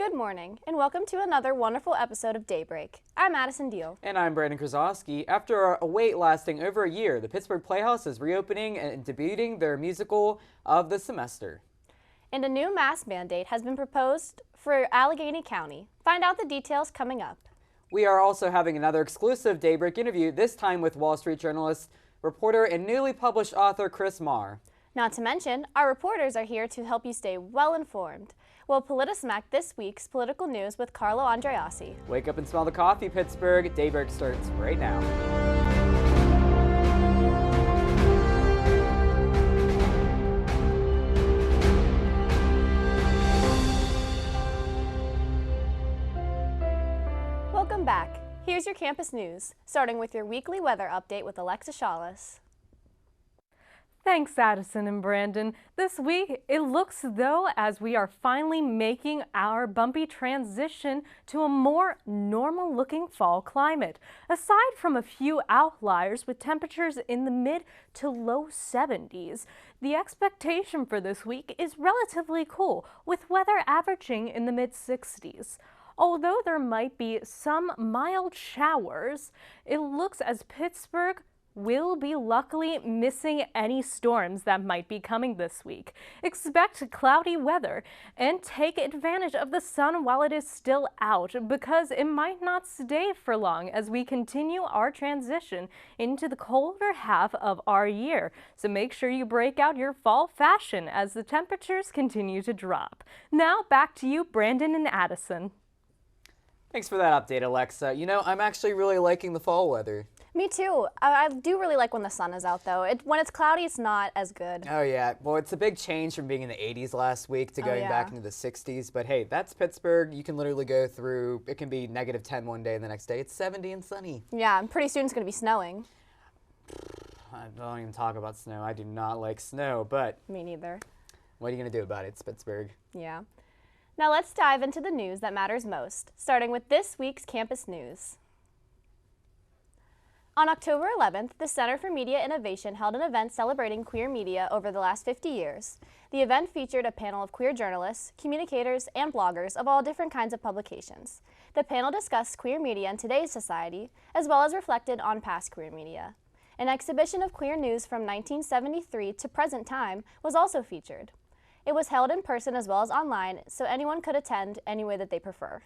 Good morning, and welcome to another wonderful episode of Daybreak. I'm Addison Deal. And I'm Brandon Krasowski. After a wait lasting over a year, the Pittsburgh Playhouse is reopening and debuting their musical of the semester. And a new mask mandate has been proposed for Allegheny County. Find out the details coming up. We are also having another exclusive Daybreak interview, this time with Wall Street journalist, reporter, and newly published author Kris Maher. Not to mention, our reporters are here to help you stay well informed. We'll politismack this week's political news with Carlo Andreassi. Wake up and smell the coffee, Pittsburgh. Daybreak starts right now. Welcome back. Here's your campus news, starting with your weekly weather update with Alexa Shawless. Thanks, Addison and Brandon. This week, it looks though as we are finally making our bumpy transition to a more normal-looking fall climate. Aside from a few outliers with temperatures in the mid to low 70s, the expectation for this week is relatively cool, with weather averaging in the mid 60s. Although there might be some mild showers, it looks as Pittsburgh will be luckily missing any storms that might be coming this week. Expect cloudy weather and take advantage of the sun while it is still out, because it might not stay for long as we continue our transition into the colder half of our year. So make sure you break out your fall fashion as the temperatures continue to drop. Now back to you, Brandon and Addison. Thanks for that update, Alexa. You know, I'm actually really liking the fall weather. Me too. I do really like when the sun is out, though. When it's cloudy, it's not as good. Oh, yeah. Well, it's a big change from being in the 80s last week to going back into the 60s. But hey, that's Pittsburgh. You can literally go through, it can be -10 one day and the next day it's 70 and sunny. Yeah, and pretty soon it's going to be snowing. I don't even talk about snow. I do not like snow, but Me neither. what are you going to do about it? It's Pittsburgh. Yeah. Now let's dive into the news that matters most, starting with this week's campus news. On October 11th, the Center for Media Innovation held an event celebrating queer media over the last 50 years. The event featured a panel of queer journalists, communicators, and bloggers of all different kinds of publications. The panel discussed queer media in today's society, as well as reflected on past queer media. An exhibition of queer news from 1973 to present time was also featured. It was held in person as well as online, so anyone could attend any way that they prefer.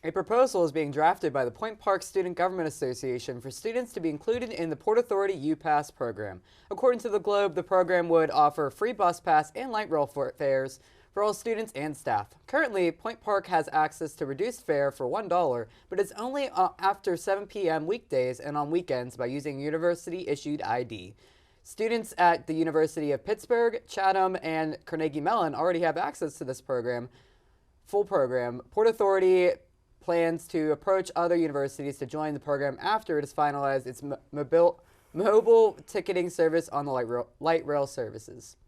A proposal is being drafted by the Point Park Student Government Association for students to be included in the Port Authority U-Pass program. According to the Globe, the program would offer free bus pass and light rail fares for all students and staff. Currently, Point Park has access to reduced fare for $1, but it's only after 7 p.m. weekdays and on weekends by using university-issued ID. Students at the University of Pittsburgh, Chatham, and Carnegie Mellon already have access to this program, full program. Port Authority plans to approach other universities to join the program after it has finalized its mobile ticketing service on the light rail services.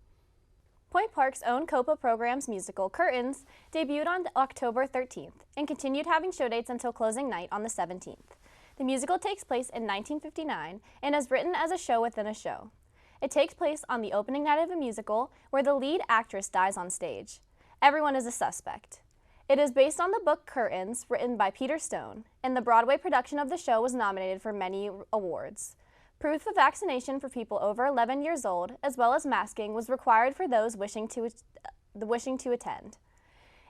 Point Park's own COPA program's musical, Curtains, debuted on October 13th and continued having showdates until closing night on the 17th. The musical takes place in 1959 and is written as a show within a show. It takes place on the opening night of a musical where the lead actress dies on stage. Everyone is a suspect. It is based on the book Curtains, written by Peter Stone, and the Broadway production of the show was nominated for many awards. Proof of vaccination for people over 11 years old, as well as masking, was required for those wishing to attend.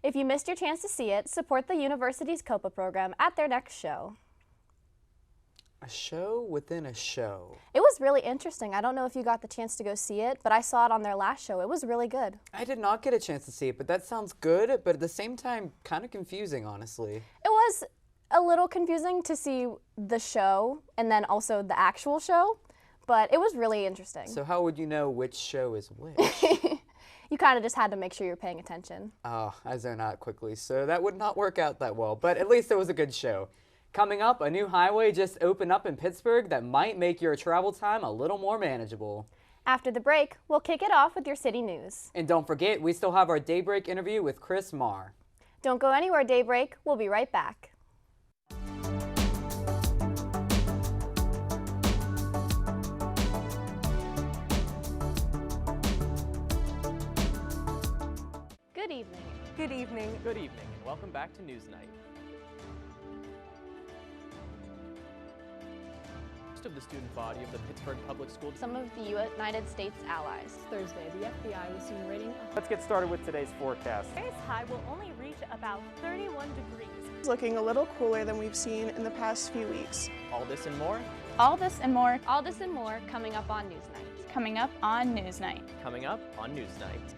If you missed your chance to see it, support the university's COPA program at their next show. A show within a show. It was really interesting. I don't know if you got the chance to go see it, but I saw it on their last show. It was really good. I did not get a chance to see it, but that sounds good, but at the same time, kind of confusing, honestly. It was a little confusing to see the show and then also the actual show, but it was really interesting. So how would you know which show is which? You kind of just had to make sure you're paying attention. Oh, I zone out quickly, so that would not work out that well, but at least it was a good show. Coming up, a new highway just opened up in Pittsburgh that might make your travel time a little more manageable. After the break, we'll kick it off with your city news. And don't forget, we still have our Daybreak interview with Kris Maher. Don't go anywhere, Daybreak. We'll be right back. Good evening. Good evening. Good evening, and welcome back to Newsnight. Most of the student body of the Pittsburgh Public Schools. Some of the United States allies. Thursday, the FBI was seen raiding. Let's get started with today's forecast. Today's high will only reach about 31 degrees. It's looking a little cooler than we've seen in the past few weeks. All this and more, All this and more All this and more coming up on Newsnight. coming up on Newsnight. coming up on Newsnight.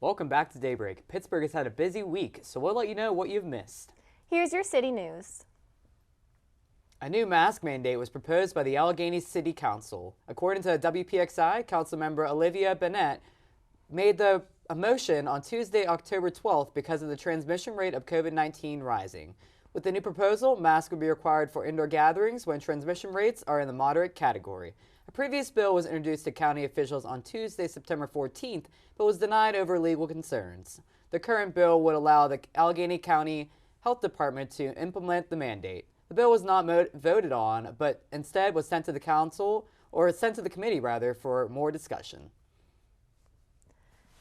Welcome back to Daybreak. Pittsburgh has had a busy week, so we'll let you know what you've missed. Here's your city news. A new mask mandate was proposed by the Allegheny City Council. According to WPXI, Councilmember Olivia Bennett made a motion on Tuesday, October 12th because of the transmission rate of COVID-19 rising. With the new proposal, masks would be required for indoor gatherings when transmission rates are in the moderate category. A previous bill was introduced to county officials on Tuesday, September 14th, but was denied over legal concerns. The current bill would allow the Allegheny County Health Department to implement the mandate. The bill was not voted on, but instead was sent to the committee for more discussion.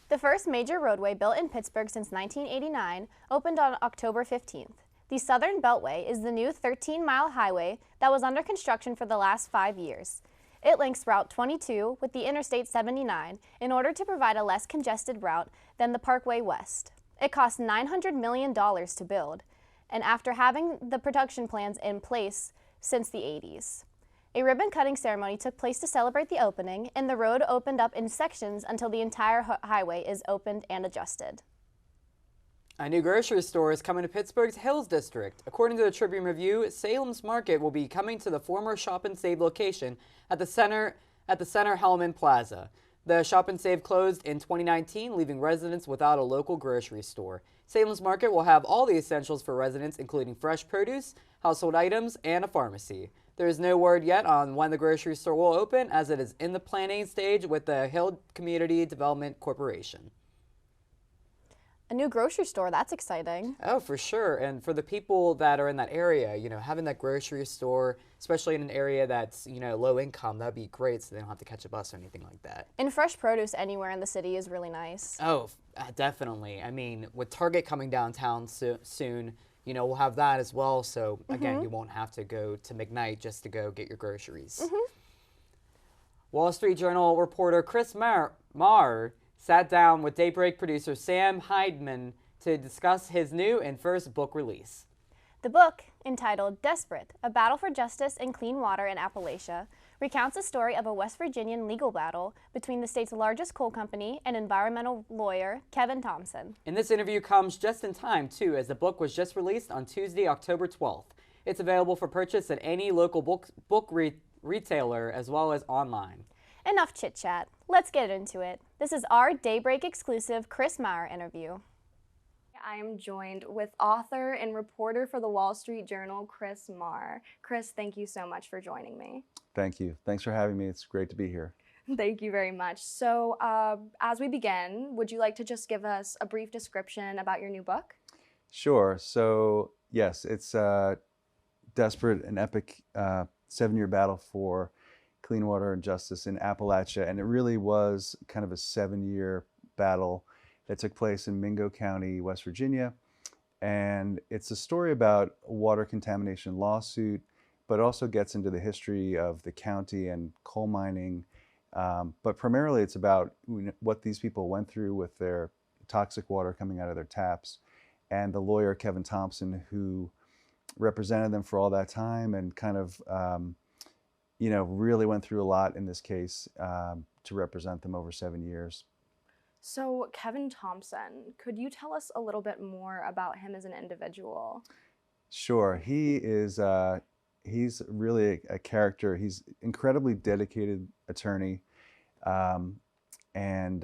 The first major roadway built in Pittsburgh since 1989 opened on October 15th. The Southern Beltway is the new 13-mile highway that was under construction for the last 5 years. It links Route 22 with the Interstate 79 in order to provide a less congested route than the Parkway West. It cost $900 million to build, and after having the production plans in place since the 80s. A ribbon-cutting ceremony took place to celebrate the opening, and the road opened up in sections until the entire highway is opened and adjusted. A new grocery store is coming to Pittsburgh's Hills District. According to the Tribune Review, Salem's Market will be coming to the former Shop and Save location at the Center Hellman Plaza. The Shop and Save closed in 2019, leaving residents without a local grocery store. Salem's Market will have all the essentials for residents, including fresh produce, household items, and a pharmacy. There is no word yet on when the grocery store will open, as it is in the planning stage with the Hill Community Development Corporation. A new grocery store, that's exciting. Oh, for sure. And for the people that are in that area, having that grocery store, especially in an area that's, low income, that'd be great so they don't have to catch a bus or anything like that. And fresh produce anywhere in the city is really nice. Oh, definitely. I mean, with Target coming downtown soon, we'll have that as well. So, again, you won't have to go to McKnight just to go get your groceries. Wall Street Journal reporter Kris Maher sat down with Daybreak producer Sam Heidman to discuss his new and first book release. The book, entitled Desperate, A Battle for Justice and Clean Water in Appalachia, recounts the story of a West Virginian legal battle between the state's largest coal company and environmental lawyer, Kevin Thompson. And this interview comes just in time, too, as the book was just released on Tuesday, October 12th. It's available for purchase at any local book retailer as well as online. Enough chit-chat. Let's get into it. This is our Daybreak exclusive Kris Maher interview. I am joined with author and reporter for the Wall Street Journal, Kris Maher. Kris, thank you so much for joining me. Thank you. Thanks for having me. It's great to be here. Thank you very much. So as we begin, would you like to just give us a brief description about your new book? Sure. So yes, it's desperate, an epic 7-year battle for clean water and justice in Appalachia. And it really was kind of a 7-year battle that took place in Mingo County, West Virginia. And it's a story about a water contamination lawsuit, but also gets into the history of the county and coal mining. But primarily it's about what these people went through with their toxic water coming out of their taps. And the lawyer, Kevin Thompson, who represented them for all that time and kind of, really went through a lot in this case to represent them over 7 years. So, Kevin Thompson, could you tell us a little bit more about him as an individual? Sure. He's really a character. He's incredibly dedicated attorney, and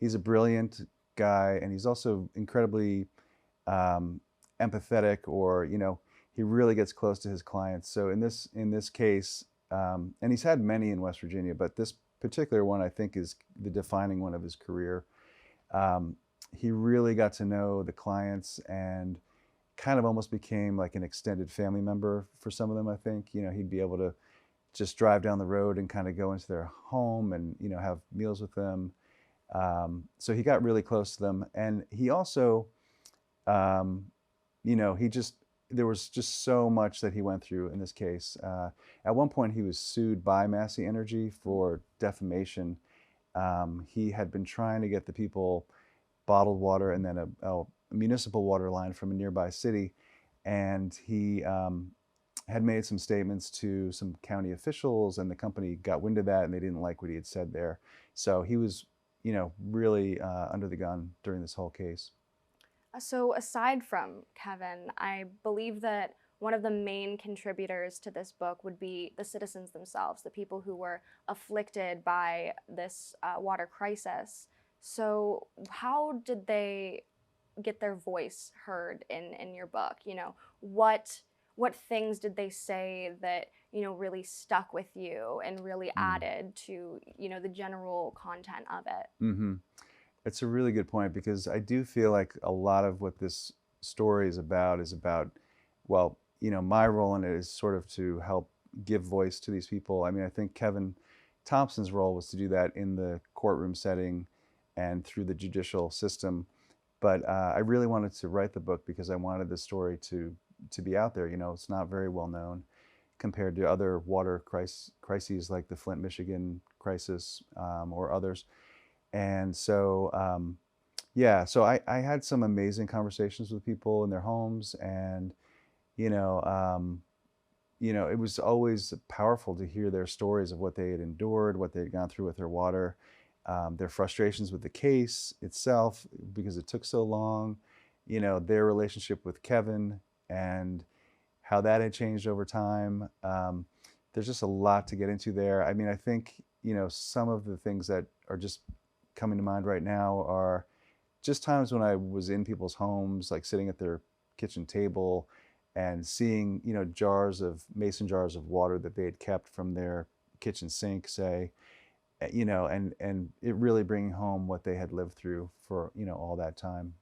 he's a brilliant guy, and he's also incredibly empathetic, or he really gets close to his clients. So in this case, and he's had many in West Virginia, but this particular one I think is the defining one of his career. He really got to know the clients and kind of almost became like an extended family member for some of them, I think. He'd be able to just drive down the road and kind of go into their home and, have meals with them. So he got really close to them. And he also, there was just so much that he went through in this case. At one point, he was sued by Massey Energy for defamation. He had been trying to get the people bottled water and then a municipal water line from a nearby city. And he had made some statements to some county officials, and the company got wind of that, and they didn't like what he had said there. So he was, really under the gun during this whole case. So aside from Kevin, I believe that one of the main contributors to this book would be the citizens themselves, the people who were afflicted by this water crisis. So how did they get their voice heard in your book? What things did they say that, really stuck with you and really added to, the general content of it? Mm-hmm. It's a really good point, because I do feel like a lot of what this story is about, well, my role in it is sort of to help give voice to these people. I mean, I think Kevin Thompson's role was to do that in the courtroom setting and through the judicial system. But I really wanted to write the book because I wanted the story to be out there. It's not very well known compared to other water crises like the Flint, Michigan crisis or others. And so, so I had some amazing conversations with people in their homes, and, it was always powerful to hear their stories of what they had endured, what they had gone through with their water, their frustrations with the case itself because it took so long, their relationship with Kevin and how that had changed over time. There's just a lot to get into there. I mean, I think, some of the things that are just coming to mind right now are just times when I was in people's homes, like sitting at their kitchen table and seeing, mason jars of water that they had kept from their kitchen sink, say, and it really bringing home what they had lived through for, all that time.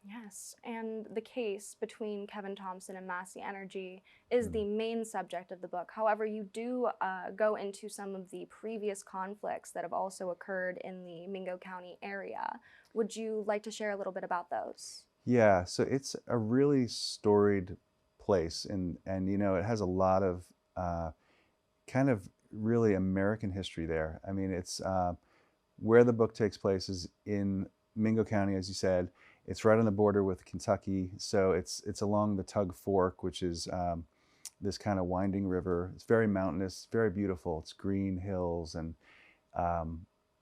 Yes, and the case between Kevin Thompson and Massey Energy is the main subject of the book. However, you do go into some of the previous conflicts that have also occurred in the Mingo County area. Would you like to share a little bit about those? Yeah, so it's a really storied place, and it has a lot of kind of really American history there. I mean, it's where the book takes place is in Mingo County, as you said. It's right on the border with Kentucky, so it's along the Tug Fork, which is this kind of winding river. It's very mountainous, very beautiful. It's green hills, and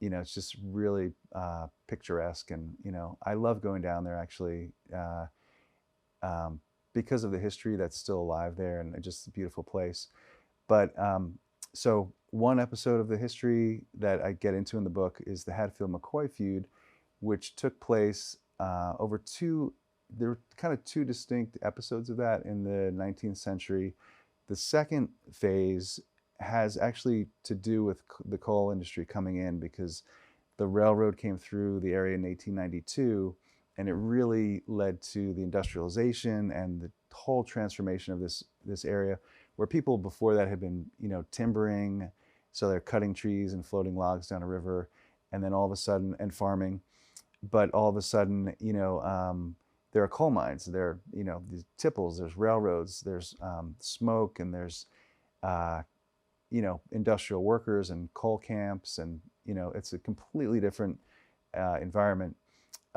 it's just really picturesque. And I love going down there actually because of the history that's still alive there, and just a beautiful place. But so one episode of the history that I get into in the book is the Hatfield-McCoy feud, which took place there were kind of two distinct episodes of that in the 19th century. The second phase has actually to do with the coal industry coming in, because the railroad came through the area in 1892, and it really led to the industrialization and the whole transformation of this area, where people before that had been, timbering, so they're cutting trees and floating logs down a river, and then all of a sudden, and farming. But all of a sudden, there are coal mines, there are, these tipples, there's railroads, there's smoke, and there's, industrial workers and coal camps, and, it's a completely different environment.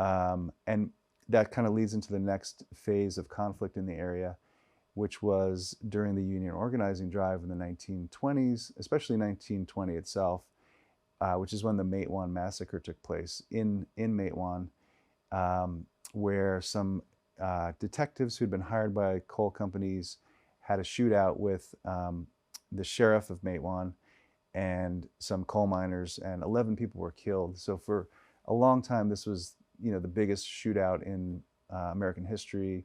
And that kind of leads into the next phase of conflict in the area, which was during the union organizing drive in the 1920s, especially 1920 itself, which is when the Matewan massacre took place in Matewan, where some detectives who'd been hired by coal companies had a shootout with the sheriff of Matewan and some coal miners, and 11 people were killed. So for a long time, this was, the biggest shootout in American history,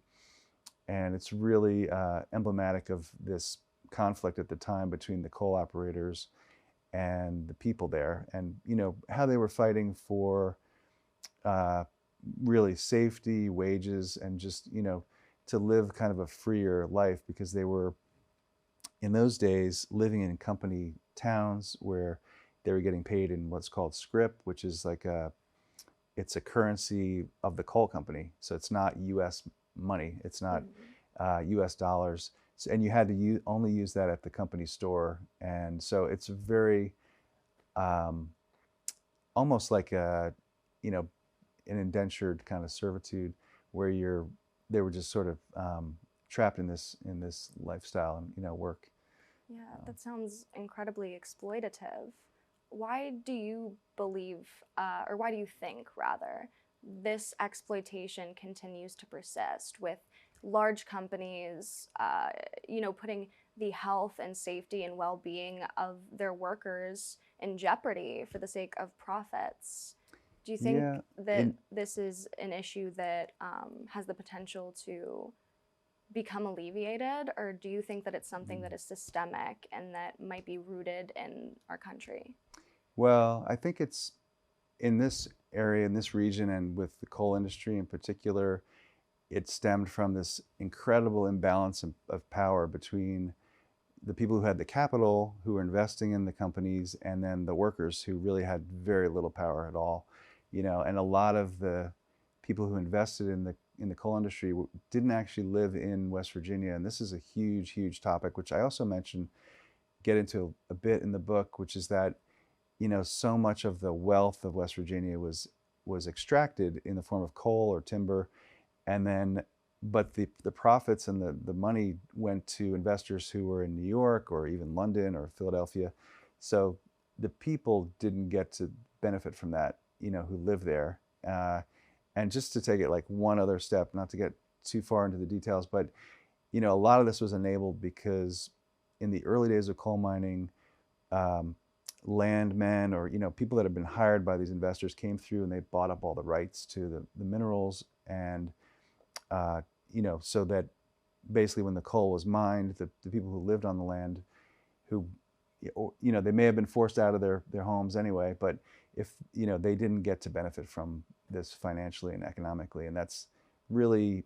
and it's really emblematic of this conflict at the time between the coal operators and the people there, and how they were fighting for really safety, wages, and just to live kind of a freer life, because they were in those days living in company towns where they were getting paid in what's called scrip, which is like it's a currency of the coal company. So it's not U.S. money. It's not U.S. dollars. So, and you had to only use that at the company store. And so it's very almost like an indentured kind of servitude, where they were just sort of trapped in this lifestyle and work. Yeah, that sounds incredibly exploitative. Why do you believe, or why do you think, rather, this exploitation continues to persist with large companies, putting the health and safety and well-being of their workers in jeopardy for the sake of profits? Do you think that this is an issue that has the potential to become alleviated, or do you think that it's something that is systemic and that might be rooted in our country? Well, I think it's in this area, in this region, and with the coal industry in particular, it stemmed from this incredible imbalance of power between the people who had the capital, who were investing in the companies, and then the workers who really had very little power at all. And a lot of the people who invested in the coal industry didn't actually live in West Virginia. And this is a huge, huge topic, which I also get into a bit in the book, which is that, so much of the wealth of West Virginia was extracted in the form of coal or timber. And then, but the profits and the money went to investors who were in New York or even London or Philadelphia. So the people didn't get to benefit from that, who lived there. And just to take it like one other step, not to get too far into the details, but a lot of this was enabled because in the early days of coal mining, landmen or people that had been hired by these investors came through and they bought up all the rights to the minerals, and so that basically when the coal was mined, the people who lived on the land, who they may have been forced out of their homes anyway, but if they didn't get to benefit from this financially and economically, and that's really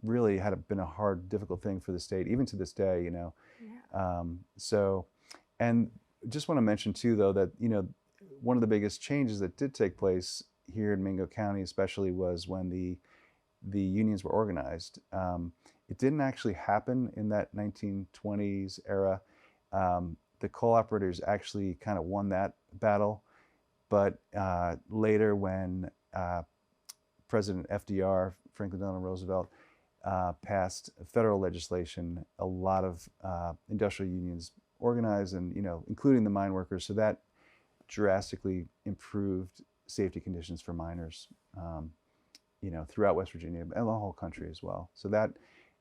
really had been a hard, difficult thing for the state, even to this day. So, and just want to mention too, though, that one of the biggest changes that did take place here in Mingo County, especially, was when the unions were organized. It didn't actually happen in that 1920s era. The coal operators actually kind of won that battle, but later when President FDR, Franklin Delano Roosevelt, passed federal legislation, a lot of industrial unions organized, and including the mine workers. So that drastically improved safety conditions for miners, throughout West Virginia and the whole country as well. So that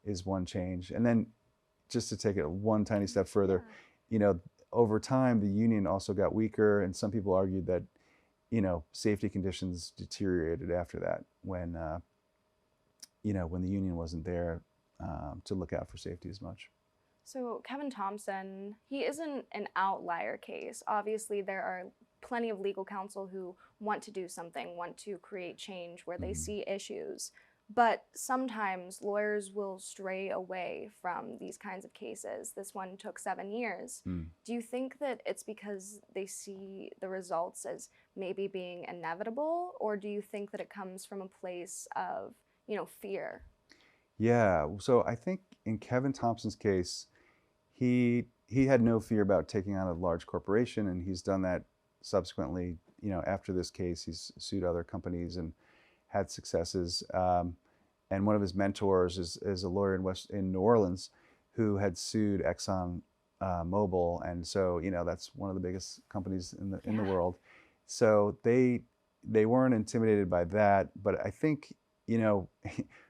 is one change. And then, just to take it one tiny step further, over time the union also got weaker, and some people argued that safety conditions deteriorated after that when the union wasn't there to look out for safety as much. So Kevin Thompson, he isn't an outlier case. Obviously, there are plenty of legal counsel who want to do something, want to create change where they see issues. But sometimes lawyers will stray away from these kinds of cases. This one took 7 years. Do you think that it's because they see the results as maybe being inevitable, or do you think that it comes from a place of, fear? Yeah, so I think in Kevin Thompson's case, he had no fear about taking on a large corporation, and he's done that subsequently after this case, he's sued other companies and had successes. And one of his mentors is a lawyer in New Orleans who had sued Exxon Mobil, and so that's one of the biggest companies in the world. So they weren't intimidated by that, but I think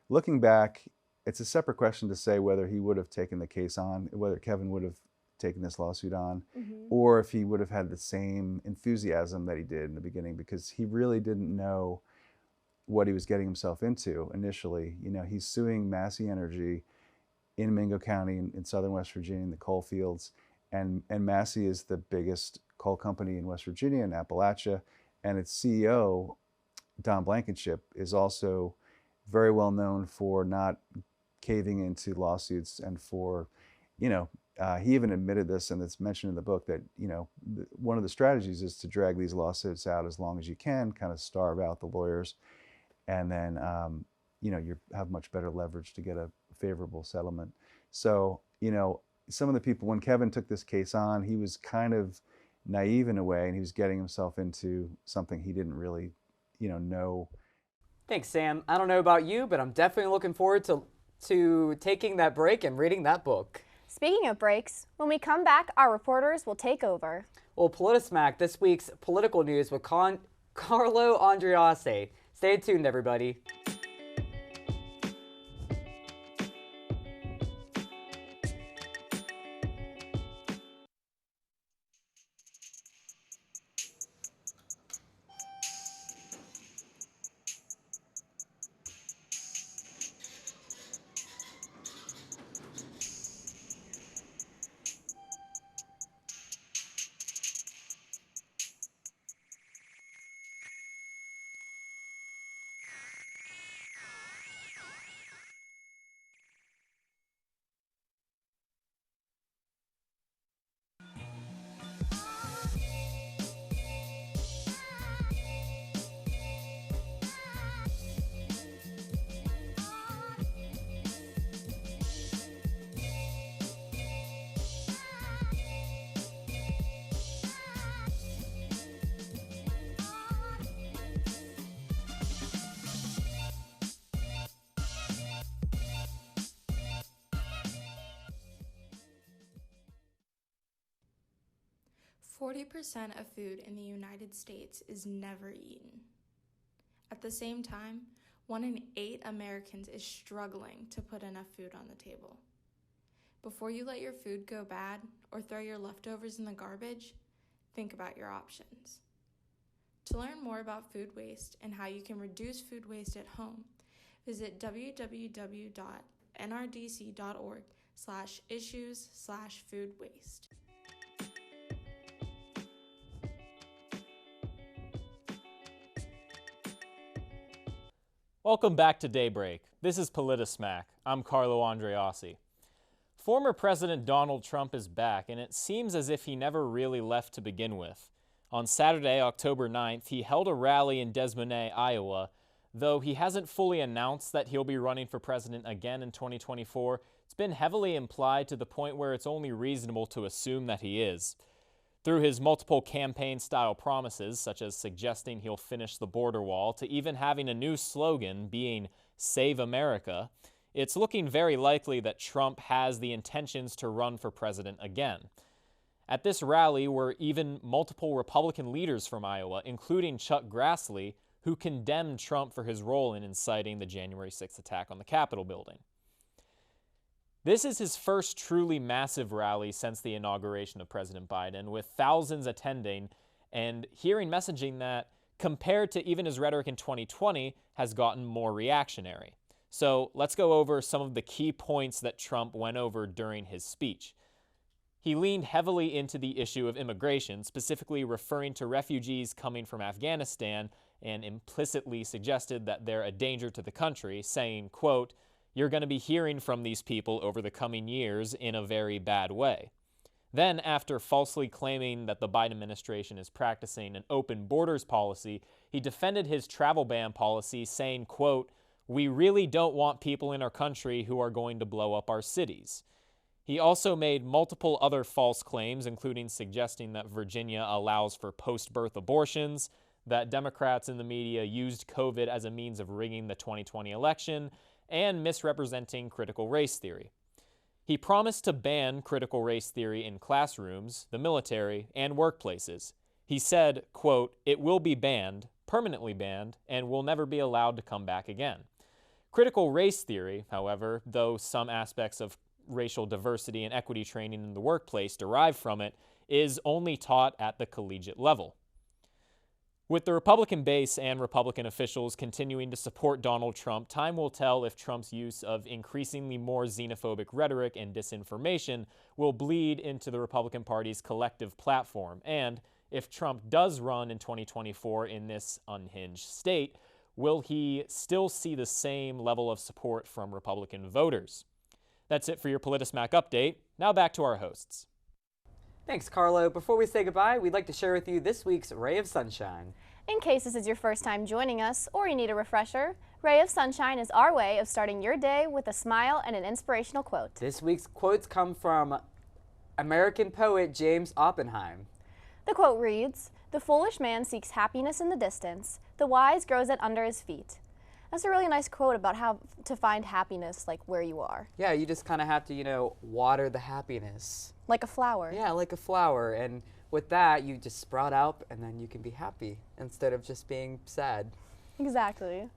looking back, it's a separate question to say whether he would have taken the case on, whether Kevin would have taken this lawsuit on, or if he would have had the same enthusiasm that he did in the beginning, because he really didn't know what he was getting himself into initially. He's suing Massey Energy in Mingo County in southern West Virginia in the coal fields, and Massey is the biggest coal company in West Virginia and Appalachia, and its CEO, Don Blankenship, is also very well known for not caving into lawsuits and for, he even admitted this, and it's mentioned in the book, that, one of the strategies is to drag these lawsuits out as long as you can, kind of starve out the lawyers, and then, you have much better leverage to get a favorable settlement. So, some of the people, when Kevin took this case on, he was kind of naive in a way, and he was getting himself into something he didn't really, know. Thanks, Sam. I don't know about you, but I'm definitely looking forward to taking that break and reading that book. Speaking of breaks, when we come back, our reporters will take over. Well, PolitiSmack, this week's political news with Carlo Andreassi. Stay tuned, everybody. Forty 40% of food in the United States is never eaten. At the same time, 1 in 8 Americans is struggling to put enough food on the table. Before you let your food go bad or throw your leftovers in the garbage, think about your options. To learn more about food waste and how you can reduce food waste at home, visit www.nrdc.org/issues/food waste. Welcome back to Daybreak. This is PolitiSmack. I'm Carlo Andreassi. Former President Donald Trump is back, and it seems as if he never really left to begin with. On Saturday, October 9th, he held a rally in Des Moines, Iowa. Though he hasn't fully announced that he'll be running for president again in 2024, it's been heavily implied to the point where it's only reasonable to assume that he is. Through his multiple campaign-style promises, such as suggesting he'll finish the border wall, to even having a new slogan being Save America, it's looking very likely that Trump has the intentions to run for president again. At this rally were even multiple Republican leaders from Iowa, including Chuck Grassley, who condemned Trump for his role in inciting the January 6th attack on the Capitol building. This is his first truly massive rally since the inauguration of President Biden, with thousands attending and hearing messaging that, compared to even his rhetoric in 2020, has gotten more reactionary. So let's go over some of the key points that Trump went over during his speech. He leaned heavily into the issue of immigration, specifically referring to refugees coming from Afghanistan, and implicitly suggested that they're a danger to the country, saying, quote, "You're going to be hearing from these people over the coming years in a very bad way." Then, after falsely claiming that the Biden administration is practicing an open borders policy, he defended his travel ban policy, saying, quote, "We really don't want people in our country who are going to blow up our cities." He also made multiple other false claims, including suggesting that Virginia allows for post-birth abortions, that Democrats in the media used COVID as a means of rigging the 2020 election, and misrepresenting critical race theory. He promised to ban critical race theory in classrooms, the military, and workplaces. He said, quote, "It will be banned, permanently banned, and will never be allowed to come back again." Critical race theory, however, though some aspects of racial diversity and equity training in the workplace derive from it, is only taught at the collegiate level. With the Republican base and Republican officials continuing to support Donald Trump, time will tell if Trump's use of increasingly more xenophobic rhetoric and disinformation will bleed into the Republican Party's collective platform, and if Trump does run in 2024 in this unhinged state, will he still see the same level of support from Republican voters? That's it for your PolitiSmack update. Now back to our hosts. Thanks, Carlo. Before we say goodbye, we'd like to share with you this week's Ray of Sunshine. In case this is your first time joining us or you need a refresher, Ray of Sunshine is our way of starting your day with a smile and an inspirational quote. This week's quotes come from American poet James Oppenheim. The quote reads, "The foolish man seeks happiness in the distance, the wise grows it under his feet." That's a really nice quote about how to find happiness like where you are. Yeah, you just kind of have to, water the happiness. Like a flower. Yeah, like a flower. And with that, you just sprout out and then you can be happy instead of just being sad. Exactly.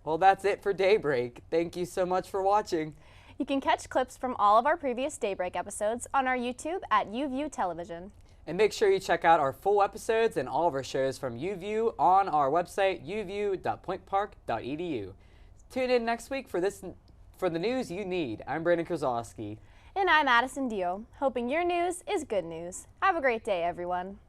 Well, that's it for Daybreak. Thank you so much for watching. You can catch clips from all of our previous Daybreak episodes on our YouTube at UView Television. And make sure you check out our full episodes and all of our shows from UView on our website, uview.pointpark.edu. Tune in next week for the news you need. I'm Brandon Krasowski. And I'm Addison Dio, hoping your news is good news. Have a great day, everyone.